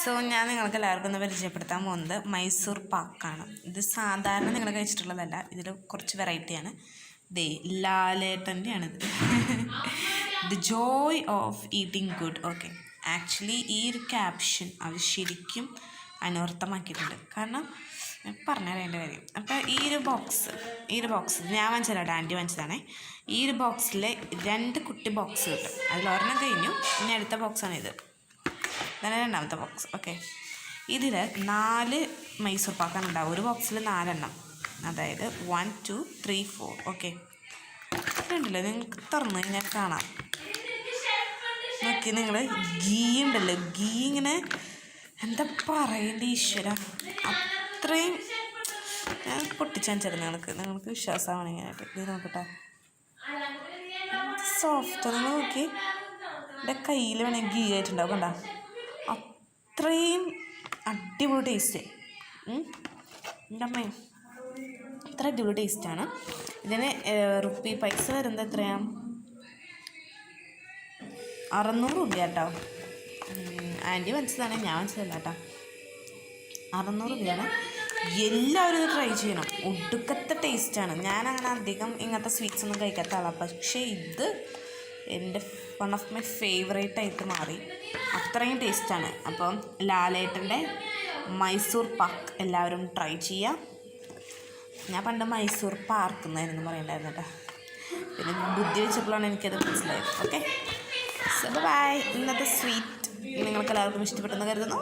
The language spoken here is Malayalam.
സോ ഞാൻ നിങ്ങൾക്ക് എല്ലാവർക്കും ഒന്ന് പരിചയപ്പെടുത്താൻ പോകുന്നത് മൈസൂർ പാക്കാണ്. ഇത് സാധാരണ നിങ്ങൾ കഴിച്ചിട്ടുള്ളതല്ല, ഇതിൽ കുറച്ച് വെറൈറ്റിയാണ്. ദേ ലാലേട്ടൻ്റെയാണിത്. The joy of eating good. Okay, actually ഈ ഒരു ക്യാപ്ഷൻ അവർ ശരിക്കും അനർത്ഥമാക്കിയിട്ടുണ്ട്. കാരണം ഞാൻ പറഞ്ഞുതരേണ്ട കാര്യം. അപ്പോൾ ഈ ഒരു ബോക്സ് ഞാൻ വാങ്ങിച്ചതാണ്, ആൻറ്റി വാങ്ങിച്ചതാണേ. ഈ ഒരു ബോക്സിൽ 2 കുട്ടി ബോക്സ് കിട്ടും. അതിലൊരെണ്ണം കഴിഞ്ഞു, ഇനി അടുത്ത ബോക്സാണിത്. ഇതാണ് രണ്ടാമത്തെ ബോക്സ്. ഓക്കെ, ഇതിൽ 4 മൈസൂർ പാക്കാണ് ഉണ്ടാവും. ഒരു ബോക്സിൽ 4 എണ്ണം, അതായത് 1 2 3 4. ഓക്കെ, ഉണ്ടല്ലോ, നിങ്ങൾക്ക് തുറന്ന് കഴിഞ്ഞാൽ കാണാം. നോക്കി നിങ്ങൾ, ഗീ ഉണ്ടല്ലോ, ഗീ ഇങ്ങനെ എന്താ പറയേണ്ട ഈശ്വര, അത്രയും ഞാൻ പൊട്ടിച്ചാൽ നിങ്ങൾക്ക് വിശ്വാസമാണ് ഇങ്ങനെയായിട്ട്. ഇത് നോക്കട്ടെ, സോഫ്റ്റ്. നിങ്ങൾ നോക്കി, എൻ്റെ കയ്യിൽ വേണമെങ്കിൽ ഗീ ആയിട്ടുണ്ടാവും. കണ്ട, അത്രയും അടിപൊളി ടേസ്റ്റ്. എൻ്റെ അമ്മേ, അത്ര അടിപൊളി ടേസ്റ്റാണ്. ഇതിന് പൈസ വരുന്നത് എത്രയാണ്? 600 രൂപ കേട്ടോ. ആൻറ്റി വാങ്ങിച്ചതാണ്, ഞാൻ വാങ്ങിച്ചതല്ല കേട്ടോ. 600 രൂപയാണ്. എല്ലാവരും ഇത് ട്രൈ ചെയ്യണം. ഒടുക്കത്തെ ടേസ്റ്റാണ്. ഞാനങ്ങനെ അധികം ഇങ്ങനത്തെ സ്വീറ്റ്സ് ഒന്നും കഴിക്കാത്ത ആളാണ്, പക്ഷേ ഇത് എൻ്റെ വൺ ഓഫ് മൈ ഫേവറേറ്റ് ആയിട്ട് മാറി. അത്രയും ടേസ്റ്റാണ്. അപ്പം ലാലേട്ടൻ്റെ മൈസൂർ പാക്ക് എല്ലാവരും ട്രൈ ചെയ്യുക. ഞാൻ പണ്ട് മൈസൂർ പാർക്ക് എന്നായിരുന്നു പറയണ്ടായിരുന്നു കേട്ടോ. പിന്നെ ബുദ്ധി വെച്ചപ്പോഴാണ് എനിക്കത് മനസ്സിലായത്. Okay, so bye. ഇന്നത്തെ സ്വീറ്റ് നിങ്ങൾക്ക് എല്ലാവർക്കും ഇഷ്ടപ്പെട്ടെന്ന് കരുതുന്നു.